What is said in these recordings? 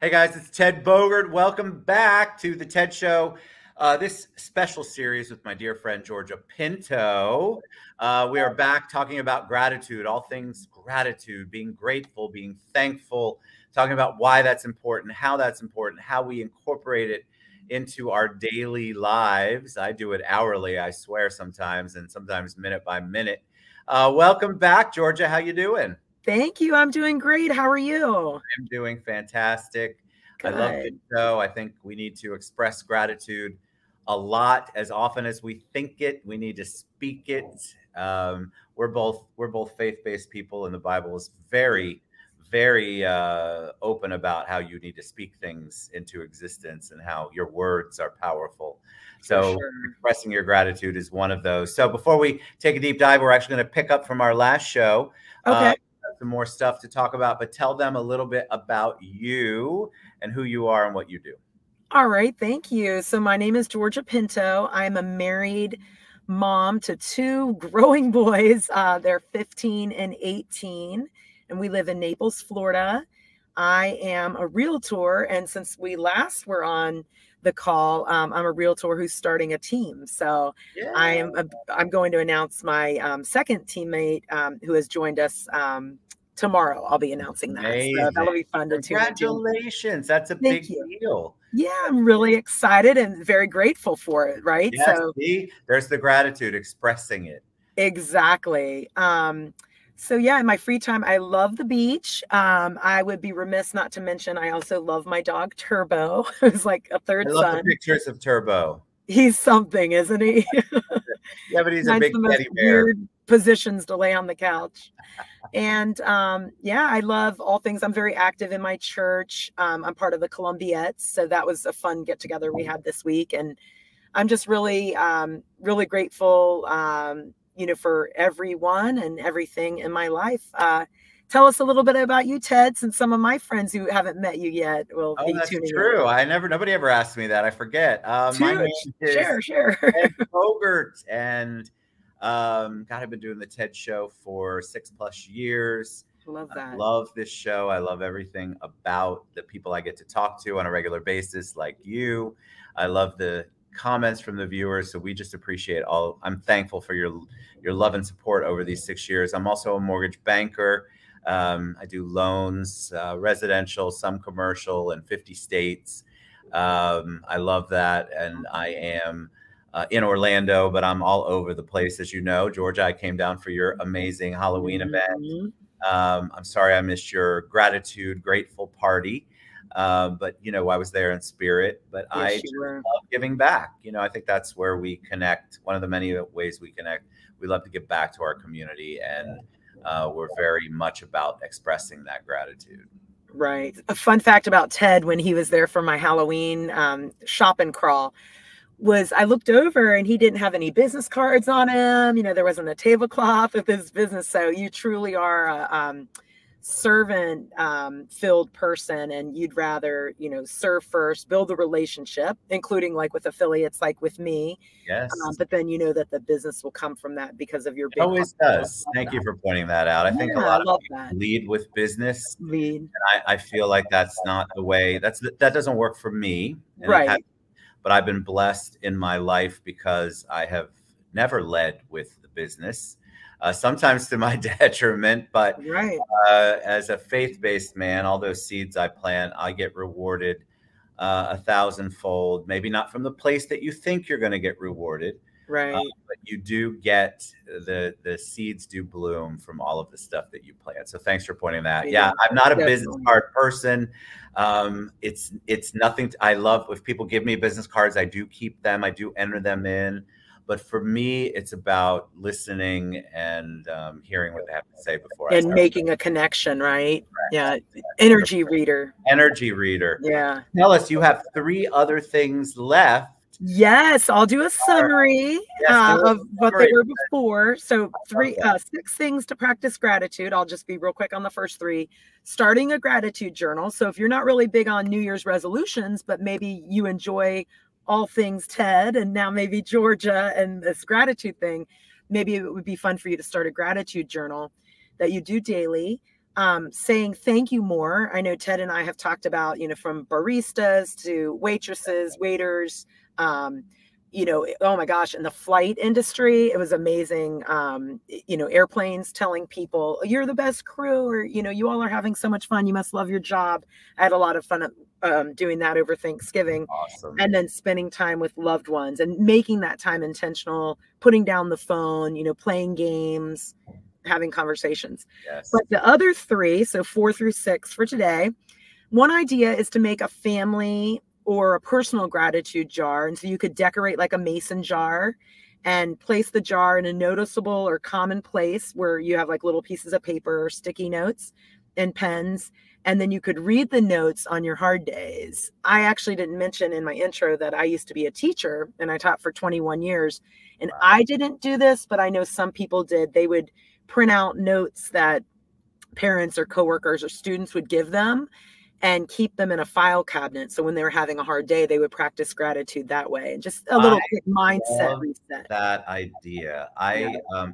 Hey guys, it's Ted Bogert. Welcome back to the TED Show. This special series with my dear friend Georgia Pinto. We are back talking about gratitude, all things gratitude, being grateful, being thankful, talking about why that's important, how we incorporate it into our daily lives. I do it hourly, I swear sometimes, and sometimes minute by minute. Welcome back, Georgia. How you doing? Thank you. I'm doing great. How are you? I'm doing fantastic. I love this Good. show. I think we need to express gratitude a lot, as often as we think it. We need to speak it. We're both faith-based people, and the Bible is very open about how you need to speak things into existence and how your words are powerful. For So sure. expressing your gratitude is one of those. So before we take a deep dive, we're actually going to pick up from our last show. Okay. Some more stuff to talk about, but tell them a little bit about you and who you are and what you do. All right. Thank you. So my name is Georgia Pinto. I'm a married mom to two growing boys. They're 15 and 18, and we live in Naples, Florida. I am a realtor, and since we last were on the call, I'm a realtor who's starting a team. So Yeah. I'm going to announce my second teammate who has joined us tomorrow. I'll be announcing that. Amazing. So that'll be fun to tune into. Congratulations. That's a Thank big you. deal. Yeah, I'm really excited and very grateful for it, right? Yes, So see, there's the gratitude, expressing it. exactly. So yeah, in my free time, I love the beach. I would be remiss not to mention I also love my dog Turbo, who's like a I third love the son. pictures of Turbo. He's something, isn't he? Yeah, but he's a Finds big the most teddy bear. weird positions to lay on the couch. And yeah, I love all things. I'm very active in my church. I'm part of the Columbiettes, so that was a fun get together we had this week, and I'm just really, really grateful, for everyone and everything in my life. Tell us a little bit about you, Ted, since some of my friends who haven't met you yet will be That's tuning true. in. Nobody ever asked me that. I forget. My name is Sure. Ted Bogert, and God, I've been doing the TED Show for 6+ years. Love that. I love this show. I love everything about the people I get to talk to on a regular basis, like you. I love the comments from the viewers. So we just appreciate all. I'm thankful for your love and support over these 6 years. I'm also a mortgage banker. I do loans, residential, some commercial, in 50 states. I love that, and I am in Orlando, but I'm all over the place, as you know. Georgia, I came down for your amazing Halloween event. I'm sorry I missed your grateful party, but I was there in spirit. But Yes, I just love giving back. I think that's where we connect. One of the many ways we connect. We love to give back to our community, and we're very much about expressing that gratitude. Right. A fun fact about Ted when he was there for my Halloween shop and crawl was I looked over and he didn't have any business cards on him. There wasn't a tablecloth with his business. So you truly are a servant filled person, and you'd rather, serve first, build the relationship, including like with affiliates, like with me. Yes. But then that the business will come from that because of your big. It always does. Thank you for pointing that out. I think a lot of people lead with business. And I feel like that's not the way. That doesn't work for me. Right. But I've been blessed in my life because I have never led with the business, sometimes to my detriment. But as a faith-based man, all those seeds I plant, I get rewarded 1,000-fold. Maybe not from the place that you think you're going to get rewarded, right? But you do get the seeds do bloom from all of the stuff that you plant. So thanks for pointing that. Yeah, I'm not a business card person. It's nothing. I love if people give me business cards, I do keep them. I do enter them in. But for me, it's about listening and hearing what they have to say before and making a connection, right? Yeah. Energy reader. Energy reader. Yeah. Tell us, you have 3 other things left. Yes, I'll do a summary of what they were before. So 6 things to practice gratitude. I'll just be real quick on the first 3. Starting a gratitude journal. So if you're not really big on New Year's resolutions, but maybe you enjoy all things Ted and now maybe Georgia and this gratitude thing, maybe it would be fun for you to start a gratitude journal that you do daily. saying thank you more. I know Ted and I have talked about, from baristas to waitresses, waiters, oh my gosh, in the flight industry, it was amazing. Airplanes telling people, you're the best crew, or, you all are having so much fun. You must love your job. I had a lot of fun doing that over Thanksgiving. Awesome. And then spending time with loved ones and making that time intentional, putting down the phone, playing games, having conversations. Yes. But the other three, so 4 through 6 for today, one idea is to make a family or a personal gratitude jar. And so you could decorate like a mason jar and place the jar in a noticeable or common place where you have like little pieces of paper or sticky notes and pens. And then you could read the notes on your hard days. I actually didn't mention in my intro that I used to be a teacher and I taught for 21 years. And Wow. I didn't do this, but I know some people did. They would print out notes that parents or coworkers or students would give them and keep them in a file cabinet. So when they were having a hard day, they would practice gratitude that way. And just a little quick mindset reset. That idea.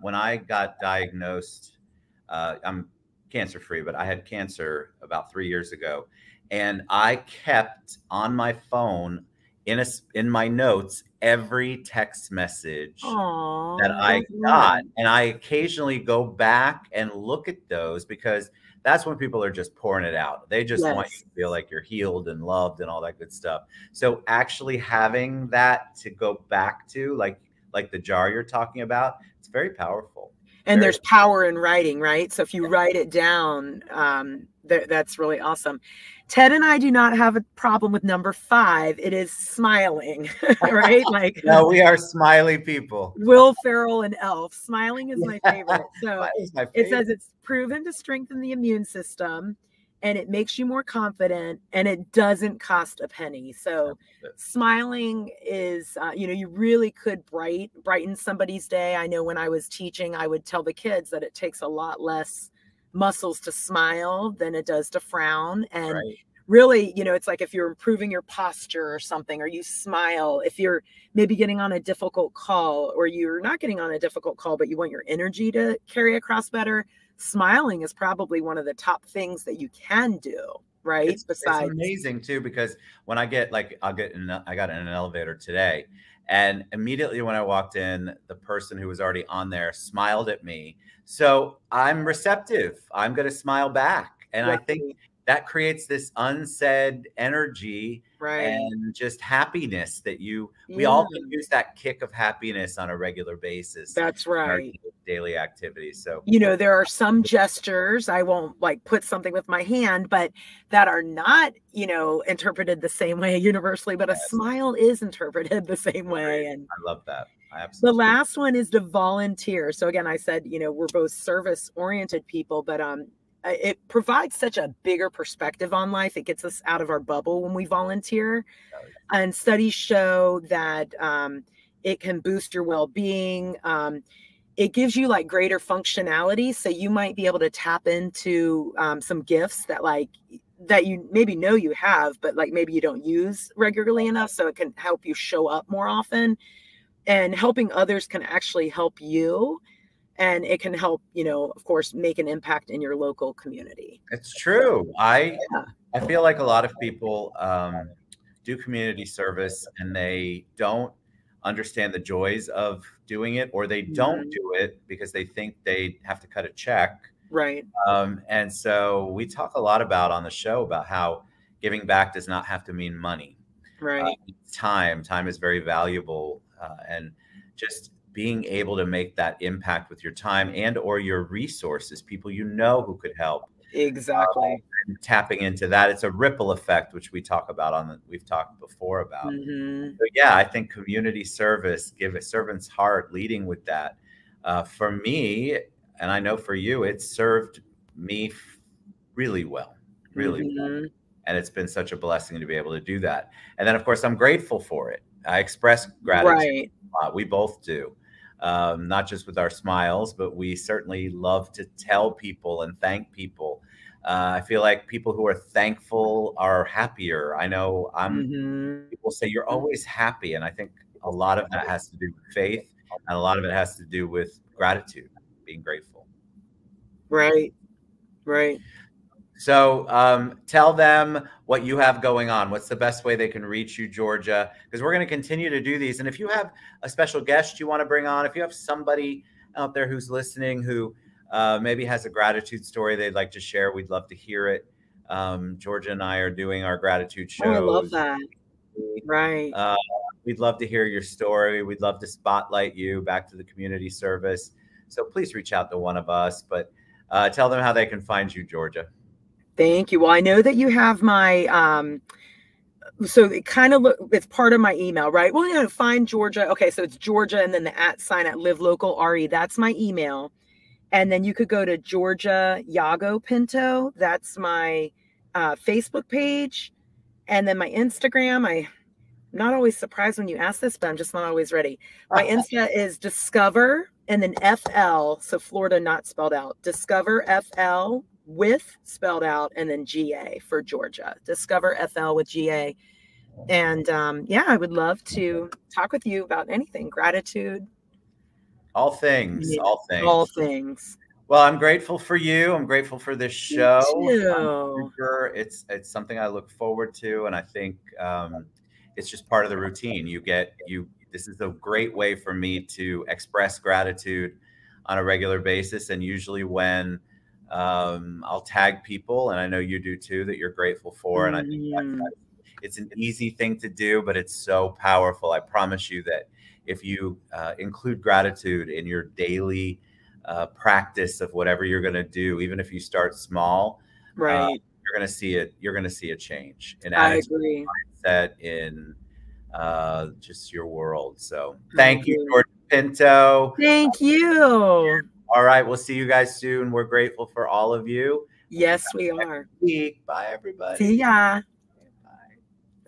When I got diagnosed, I'm cancer free, but I had cancer about 3 years ago. And I kept on my phone in my notes every text message that I got. And I occasionally go back and look at those because that's when people are just pouring it out. They just want you to feel like you're healed and loved and all that good stuff. So actually having that to go back to, like the jar you're talking about, it's very powerful. And there's power in writing, right? So if you write it down, that's really awesome. Ted and I do not have a problem with number 5. It is smiling, right? Like, no, we are smiley people. Will Ferrell and Elf. Smiling is my favorite. So it says it's proven to strengthen the immune system and it makes you more confident and it doesn't cost a penny. So smiling is, you really could brighten somebody's day. I know when I was teaching, I would tell the kids that it takes a lot less muscles to smile than it does to frown. And really, it's like if you're improving your posture or something, or you smile, if you're maybe getting on a difficult call or you're not getting on a difficult call, but you want your energy to carry across better, smiling is probably one of the top things that you can do, right? It's amazing too, because when I got in an elevator today, and immediately when I walked in, the person who was already on there smiled at me. So I'm receptive. I'm going to smile back. And I think that creates this unsaid energy and just happiness that we all can use that kick of happiness on a regular basis. That's right. Daily activities. So, there are some gestures, I won't like put something with my hand, but that are not, interpreted the same way universally, but a smile is interpreted the same way. And I love that. Absolutely. The last one is to volunteer. So again, I said, we're both service oriented people, but, it provides such a bigger perspective on life. It gets us out of our bubble when we volunteer. And studies show that it can boost your well-being. It gives you like greater functionality. So you might be able to tap into some gifts that you maybe know you have, but like maybe you don't use regularly enough. So it can help you show up more often, and helping others can actually help you. And it can help, of course, make an impact in your local community. It's true. I feel like a lot of people do community service and they don't understand the joys of doing it, or they don't do it because they think they have to cut a check. Right. And so we talk a lot on the show about how giving back does not have to mean money. Right. Time is very valuable, and just being able to make that impact with your time and or your resources, people who could help. Exactly. Tapping into that, it's a ripple effect, which we talk about we've talked before about. Mm-hmm. So yeah, I think community service, give a servant's heart, leading with that. For me, and I know for you, it served me really well, really well. And it's been such a blessing to be able to do that. And then, of course, I'm grateful for it. I express gratitude a lot. We both do. Not just with our smiles, but we certainly love to tell people and thank people. I feel like people who are thankful are happier. I know people say you're always happy. And I think a lot of that has to do with faith, and a lot of it has to do with gratitude, being grateful. Right. Right. So tell them what you have going on. What's the best way they can reach you, Georgia? Because we're going to continue to do these. And if you have a special guest you want to bring on, if you have somebody out there who's listening who maybe has a gratitude story they'd like to share, we'd love to hear it. Georgia and I are doing our gratitude Oh, I love shows. that. Right. We'd love to hear your story. We'd love to spotlight you back to the community service. So please reach out to one of us, but tell them how they can find you, Georgia. Thank you. Well, I know that you have my, so it kind of it's part of my email, right? Well, find Georgia. Okay. So it's Georgia and then the @ at Live Local RE. That's my email. And then you could go to Georgia Yaugo Pinto. That's my Facebook page. And then my Instagram. I'm not always surprised when you ask this, but I'm just not always ready. My Insta is Discover and then FL. So Florida not spelled out. Discover FL with spelled out and then GA for Georgia. Discover FL with GA. And yeah, I would love to talk with you about anything. Gratitude. All things. Yeah, all things. All things. Well, I'm grateful for you. I'm grateful for this show. It's it's something I look forward to, and I think it's just part of the routine. This is a great way for me to express gratitude on a regular basis, and usually when I'll tag people, and I know you do too, that you're grateful for, and I think it's an easy thing to do, but it's so powerful. I promise you that if you include gratitude in your daily practice of whatever you're going to do, even if you start small, right, you're going to see it. You're going to see a change in attitude, mindset, in just your world. So thank you, Yaugo Pinto. Thank you. All right, we'll see you guys soon. We're grateful for all of you. Yes, we are. Bye, everybody. See ya.